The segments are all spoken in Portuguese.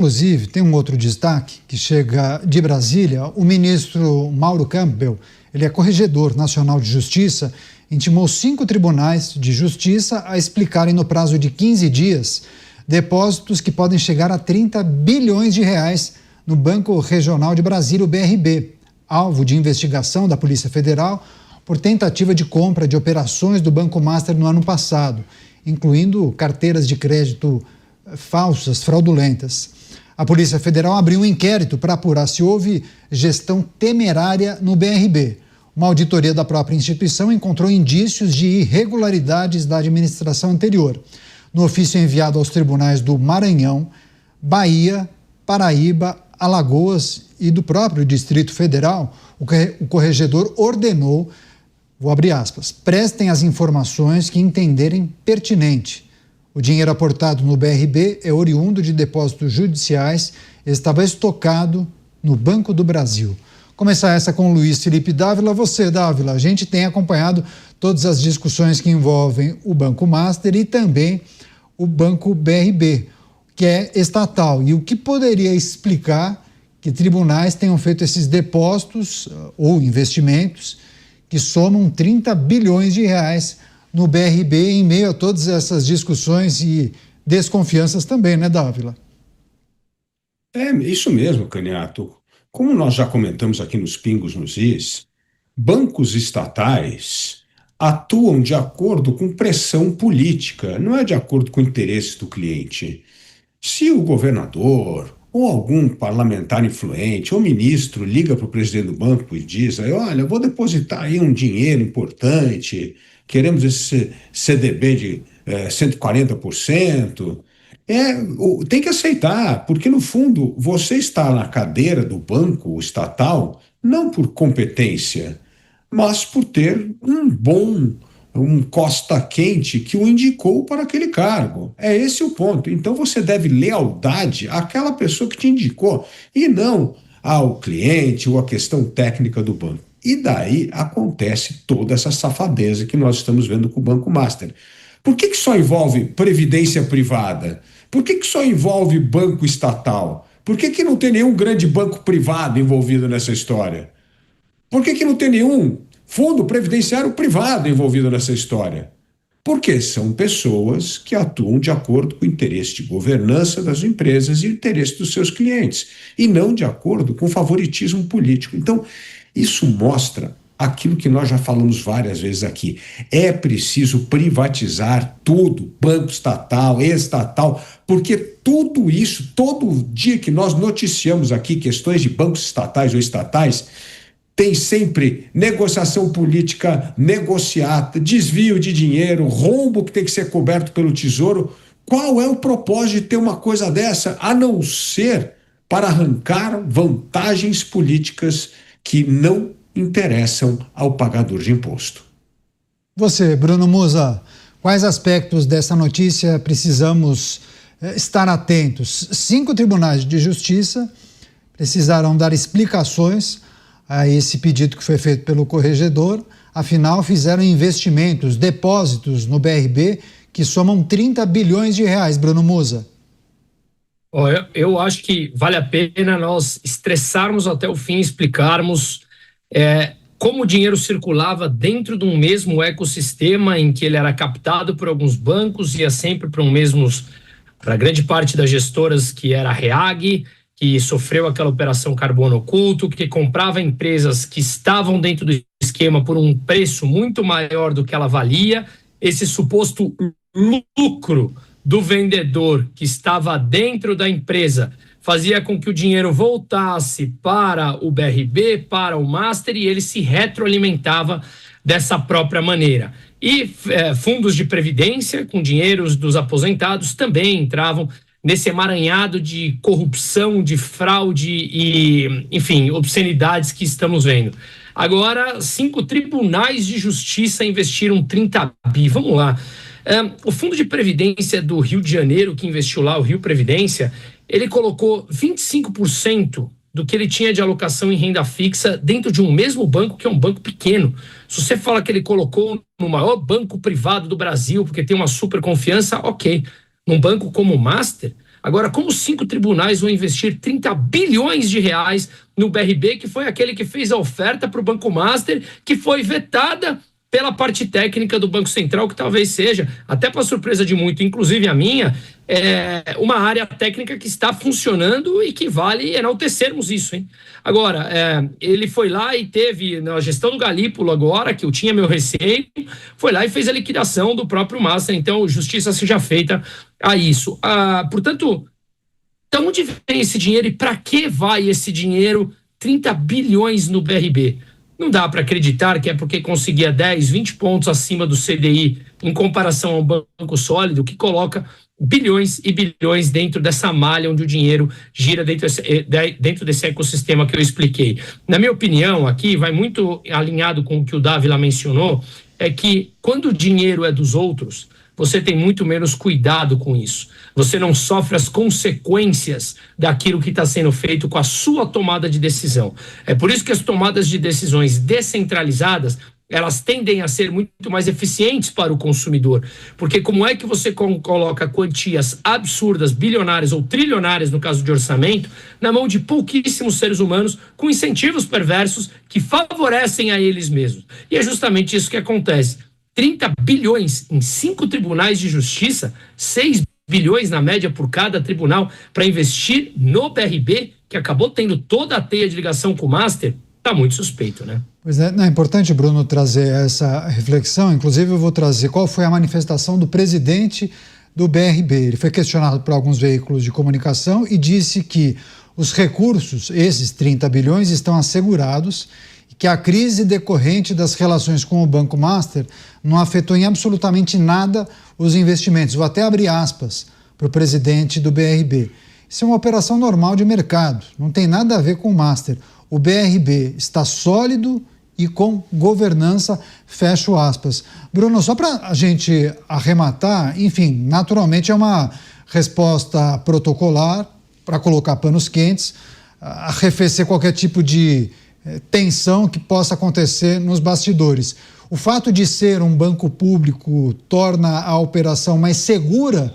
Inclusive, tem um outro destaque que chega de Brasília. O ministro Mauro Campbell, ele é corregedor nacional de justiça, intimou 5 tribunais de justiça a explicarem no prazo de 15 dias depósitos que podem chegar a 30 bilhões de reais no Banco Regional de Brasília, o BRB, alvo de investigação da Polícia Federal por tentativa de compra de operações do Banco Master no ano passado, incluindo carteiras de crédito falsas, fraudulentas. A Polícia Federal abriu um inquérito para apurar se houve gestão temerária no BRB. Uma auditoria da própria instituição encontrou indícios de irregularidades da administração anterior. No ofício enviado aos tribunais do Maranhão, Bahia, Paraíba, Alagoas e do próprio Distrito Federal, o corregedor ordenou, vou abrir aspas, prestem as informações que entenderem pertinente. O dinheiro aportado no BRB é oriundo de depósitos judiciais e estava estocado no Banco do Brasil. Começar essa com o Luiz Felipe Dávila. Você, Dávila, a gente tem acompanhado todas as discussões que envolvem o Banco Master e também o Banco BRB, que é estatal. E o que poderia explicar que tribunais tenham feito esses depósitos ou investimentos que somam 30 bilhões de reais no BRB em meio a todas essas discussões e desconfianças também, né, Dávila? É isso mesmo, Caniato. Como nós já comentamos aqui nos Pingos nos Is, bancos estatais atuam de acordo com pressão política, não é de acordo com o interesse do cliente. Se o governador ou algum parlamentar influente ou ministro liga para o presidente do banco e diz: olha, vou depositar aí um dinheiro importante, queremos esse CDB de 140%, tem que aceitar, porque no fundo você está na cadeira do banco estatal não por competência, mas por ter um costa quente que o indicou para aquele cargo. É esse o ponto. Então você deve lealdade àquela pessoa que te indicou e não ao cliente ou à questão técnica do banco. E daí acontece toda essa safadeza que nós estamos vendo com o Banco Master. Por que só envolve previdência privada? Por que só envolve banco estatal? Por que não tem nenhum grande banco privado envolvido nessa história? Por que não tem nenhum fundo previdenciário privado envolvido nessa história? Porque são pessoas que atuam de acordo com o interesse de governança das empresas e o interesse dos seus clientes, e não de acordo com o favoritismo político. Então, isso mostra aquilo que nós já falamos várias vezes aqui. É preciso privatizar tudo, banco estatal, estatal, porque tudo isso, todo dia que nós noticiamos aqui questões de bancos estatais ou estatais, tem sempre negociação política negociada, desvio de dinheiro, rombo que tem que ser coberto pelo Tesouro. Qual é o propósito de ter uma coisa dessa, a não ser para arrancar vantagens políticas que não interessam ao pagador de imposto? Você, Bruno Musa, quais aspectos dessa notícia precisamos estar atentos? 5 tribunais de justiça precisaram dar explicações a esse pedido que foi feito pelo corregedor. Afinal, fizeram investimentos, depósitos no BRB que somam 30 bilhões de reais, Bruno Musa. Eu acho que vale a pena nós estressarmos até o fim, explicarmos como o dinheiro circulava dentro de um mesmo ecossistema em que ele era captado por alguns bancos, ia sempre para grande parte das gestoras, que era a REAG, que sofreu aquela operação carbono oculto, que comprava empresas que estavam dentro do esquema por um preço muito maior do que ela valia. Esse suposto lucro do vendedor que estava dentro da empresa fazia com que o dinheiro voltasse para o BRB, para o Master, e ele se retroalimentava dessa própria maneira. E fundos de previdência, com dinheiros dos aposentados, também entravam nesse emaranhado de corrupção, de fraude e, enfim, obscenidades que estamos vendo. Agora, 5 tribunais de justiça investiram 30 bi. Vamos lá. O Fundo de Previdência do Rio de Janeiro, que investiu lá, o Rio Previdência, ele colocou 25% do que ele tinha de alocação em renda fixa dentro de um mesmo banco, que é um banco pequeno. Se você fala que ele colocou no maior banco privado do Brasil, porque tem uma super confiança, ok. Num banco como o Master, Agora, como 5 tribunais vão investir 30 bilhões de reais no BRB, que foi aquele que fez a oferta para o Banco Master, que foi vetada pela parte técnica do Banco Central, que talvez seja, até para surpresa de muito, inclusive a minha, uma área técnica que está funcionando e que vale enaltecermos isso, hein? Agora, ele foi lá e teve, na gestão do Galípolo agora, que eu tinha meu receio, foi lá e fez a liquidação do próprio Master, então justiça seja feita a isso. Portanto, de onde vem esse dinheiro e para que vai esse dinheiro, 30 bilhões no BRB? Não dá para acreditar que é porque conseguia 10, 20 pontos acima do CDI em comparação ao Banco Sólido, que coloca bilhões e bilhões dentro dessa malha onde o dinheiro gira dentro desse ecossistema que eu expliquei. Na minha opinião, aqui vai muito alinhado com o que o Dávila mencionou, é que quando o dinheiro é dos outros, você tem muito menos cuidado com isso. Você não sofre as consequências daquilo que está sendo feito com a sua tomada de decisão. É por isso que as tomadas de decisões descentralizadas, elas tendem a ser muito mais eficientes para o consumidor. Porque como é que você coloca quantias absurdas, bilionárias ou trilionárias, no caso de orçamento, na mão de pouquíssimos seres humanos, com incentivos perversos que favorecem a eles mesmos? E é justamente isso que acontece. 30 bilhões em 5 tribunais de justiça, 6 bilhões na média por cada tribunal para investir no BRB, que acabou tendo toda a teia de ligação com o Master, está muito suspeito, né? Pois é, é importante, Bruno, trazer essa reflexão. Inclusive, eu vou trazer qual foi a manifestação do presidente do BRB. Ele foi questionado por alguns veículos de comunicação e disse que os recursos, esses 30 bilhões, estão assegurados, que a crise decorrente das relações com o Banco Master não afetou em absolutamente nada os investimentos. Vou até abrir aspas para o presidente do BRB. Isso é uma operação normal de mercado, não tem nada a ver com o Master. O BRB está sólido e com governança, fecho aspas. Bruno, só para a gente arrematar, enfim, naturalmente é uma resposta protocolar para colocar panos quentes, arrefecer qualquer tipo de tensão que possa acontecer nos bastidores. O fato de ser um banco público torna a operação mais segura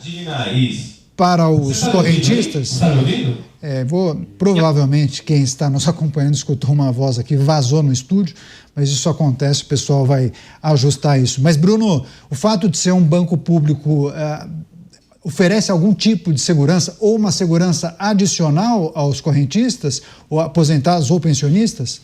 para os correntistas? Provavelmente quem está nos acompanhando escutou uma voz aqui, vazou no estúdio, mas isso acontece, o pessoal vai ajustar isso. Mas, Bruno, o fato de ser um banco público oferece algum tipo de segurança ou uma segurança adicional aos correntistas, ou aposentados ou pensionistas?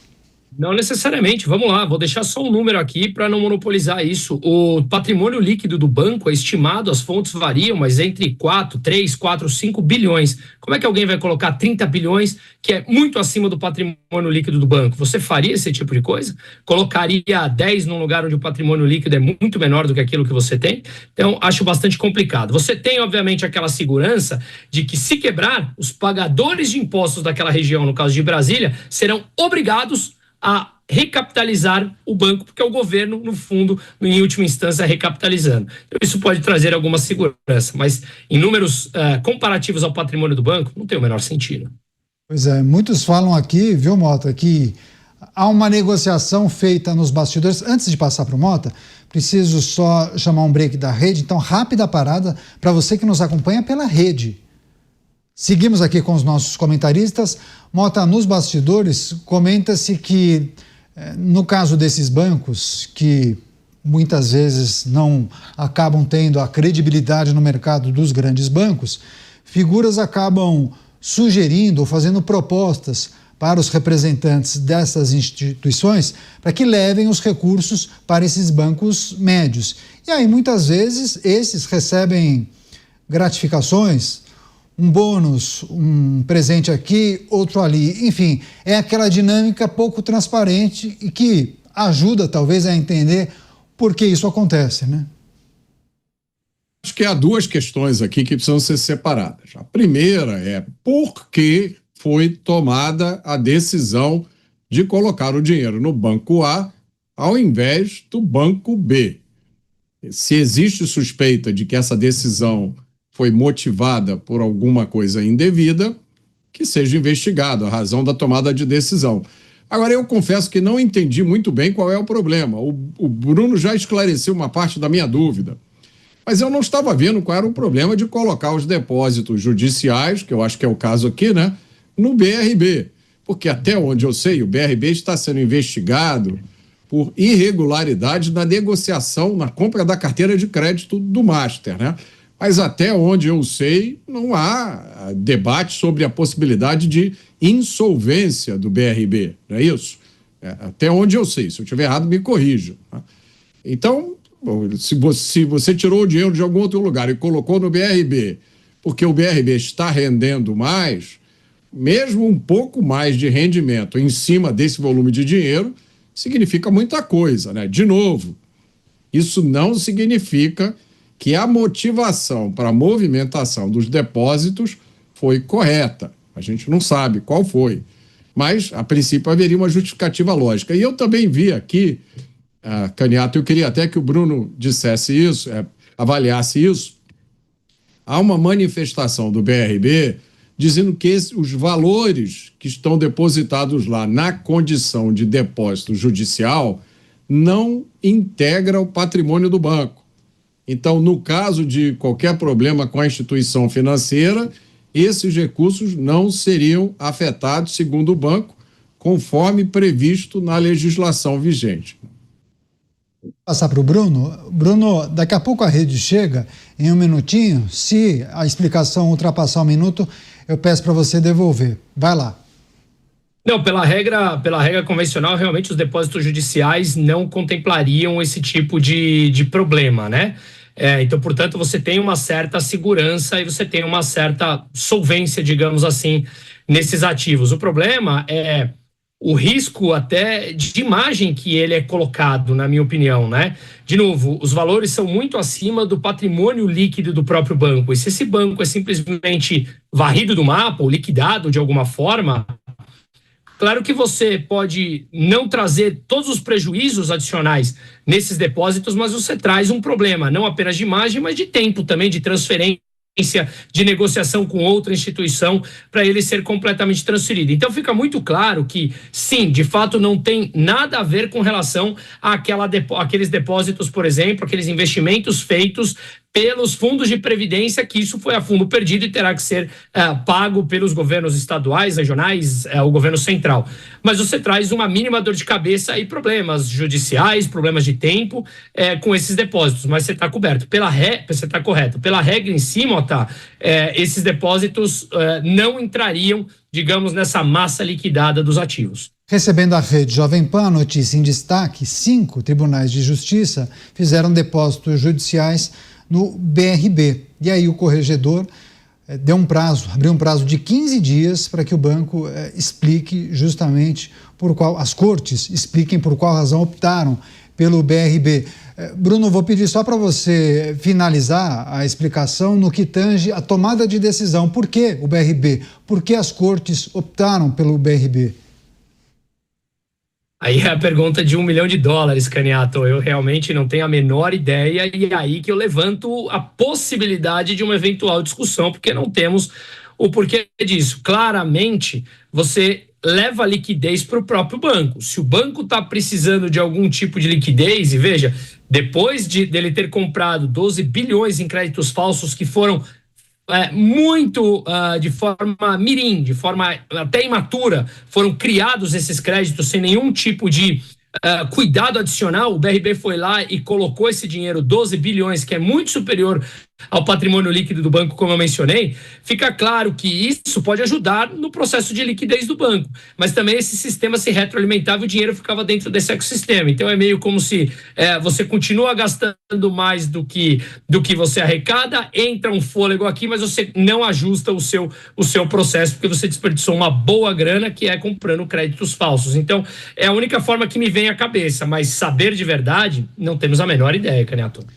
Não necessariamente. Vamos lá, vou deixar só um número aqui para não monopolizar isso. O patrimônio líquido do banco é estimado, as fontes variam, mas entre 4, 3, 4, 5 bilhões. Como é que alguém vai colocar 30 bilhões, que é muito acima do patrimônio líquido do banco? Você faria esse tipo de coisa? Colocaria 10 num lugar onde o patrimônio líquido é muito menor do que aquilo que você tem? Então, acho bastante complicado. Você tem, obviamente, aquela segurança de que, se quebrar, os pagadores de impostos daquela região, no caso de Brasília, serão obrigados a recapitalizar o banco, porque é o governo, no fundo, em última instância, recapitalizando. Então, isso pode trazer alguma segurança, mas em números comparativos ao patrimônio do banco, não tem o menor sentido. Pois é, muitos falam aqui, viu, Mota, que há uma negociação feita nos bastidores. Antes de passar para o Mota, preciso só chamar um break da rede, então rápida parada para você que nos acompanha pela rede. Seguimos aqui com os nossos comentaristas. Mota, nos bastidores, comenta-se que, no caso desses bancos, que muitas vezes não acabam tendo a credibilidade no mercado dos grandes bancos, figuras acabam sugerindo ou fazendo propostas para os representantes dessas instituições para que levem os recursos para esses bancos médios. E aí, muitas vezes, esses recebem gratificações, um bônus, um presente aqui, outro ali. Enfim, é aquela dinâmica pouco transparente e que ajuda, talvez, a entender por que isso acontece, né? Acho que há duas questões aqui que precisam ser separadas. A primeira é por que foi tomada a decisão de colocar o dinheiro no banco A ao invés do banco B. Se existe suspeita de que essa decisão foi motivada por alguma coisa indevida, que seja investigado a razão da tomada de decisão. Agora, eu confesso que não entendi muito bem qual é o problema. O Bruno já esclareceu uma parte da minha dúvida. Mas eu não estava vendo qual era o problema de colocar os depósitos judiciais, que eu acho que é o caso aqui, né, no BRB. Porque até onde eu sei, o BRB está sendo investigado por irregularidade na negociação, na compra da carteira de crédito do Master, né? Mas até onde eu sei, não há debate sobre a possibilidade de insolvência do BRB, não é isso? Até onde eu sei. Se eu estiver errado, me corrija. Tá? Então, se você tirou o dinheiro de algum outro lugar e colocou no BRB, porque o BRB está rendendo mais, mesmo um pouco mais de rendimento em cima desse volume de dinheiro, significa muita coisa, né? De novo, isso não significa que a motivação para a movimentação dos depósitos foi correta. A gente não sabe qual foi. Mas, a princípio, haveria uma justificativa lógica. E eu também vi aqui, Caniato, eu queria até que o Bruno dissesse isso, avaliasse isso. Há uma manifestação do BRB dizendo que os valores que estão depositados lá na condição de depósito judicial não integram o patrimônio do banco. Então, no caso de qualquer problema com a instituição financeira, esses recursos não seriam afetados, segundo o banco, conforme previsto na legislação vigente. Passar para o Bruno. Bruno, daqui a pouco a rede chega, em um minutinho. Se a explicação ultrapassar um minuto, eu peço para você devolver. Vai lá. Não, pela regra convencional, realmente os depósitos judiciais não contemplariam esse tipo de problema, né? Então, portanto, você tem uma certa segurança e você tem uma certa solvência, digamos assim, nesses ativos. O problema é o risco até de imagem que ele é colocado, na minha opinião, né? De novo, os valores são muito acima do patrimônio líquido do próprio banco. E se esse banco é simplesmente varrido do mapa ou liquidado de alguma forma, claro que você pode não trazer todos os prejuízos adicionais nesses depósitos, mas você traz um problema, não apenas de imagem, mas de tempo também, de transferência, de negociação com outra instituição para ele ser completamente transferido. Então fica muito claro que, sim, de fato não tem nada a ver com relação àqueles depósitos, por exemplo, aqueles investimentos feitos pelos fundos de previdência, que isso foi a fundo perdido e terá que ser pago pelos governos estaduais, regionais, o governo central. Mas você traz uma mínima dor de cabeça e problemas judiciais, problemas de tempo com esses depósitos, mas você está coberto. Você está correto. Pela regra em cima, esses depósitos não entrariam, digamos, nessa massa liquidada dos ativos. Recebendo a rede Jovem Pan, a notícia em destaque: 5 tribunais de justiça fizeram depósitos judiciais no BRB. E aí o corregedor abriu um prazo de 15 dias para que o banco explique justamente as cortes expliquem por qual razão optaram pelo BRB. Bruno, vou pedir só para você finalizar a explicação no que tange a tomada de decisão. Por que o BRB? Por que as cortes optaram pelo BRB? Aí é a pergunta de $1 milhão, Caniato. Eu realmente não tenho a menor ideia e é aí que eu levanto a possibilidade de uma eventual discussão, porque não temos o porquê disso. Claramente, você leva liquidez para o próprio banco. Se o banco está precisando de algum tipo de liquidez, e veja, depois dele ter comprado 12 bilhões em créditos falsos que foram muito de forma mirim, de forma até imatura, foram criados esses créditos sem nenhum tipo de cuidado adicional. O BRB foi lá e colocou esse dinheiro, 12 bilhões, que é muito superior ao patrimônio líquido do banco, como eu mencionei. Fica claro que isso pode ajudar no processo de liquidez do banco, mas também esse sistema se retroalimentava e o dinheiro ficava dentro desse ecossistema. Então é meio como se você continua gastando mais do que você arrecada, entra um fôlego aqui, mas você não ajusta o seu processo, porque você desperdiçou uma boa grana, que é comprando créditos falsos. Então é a única forma que me vem à cabeça, mas saber de verdade, não temos a menor ideia, Caniato.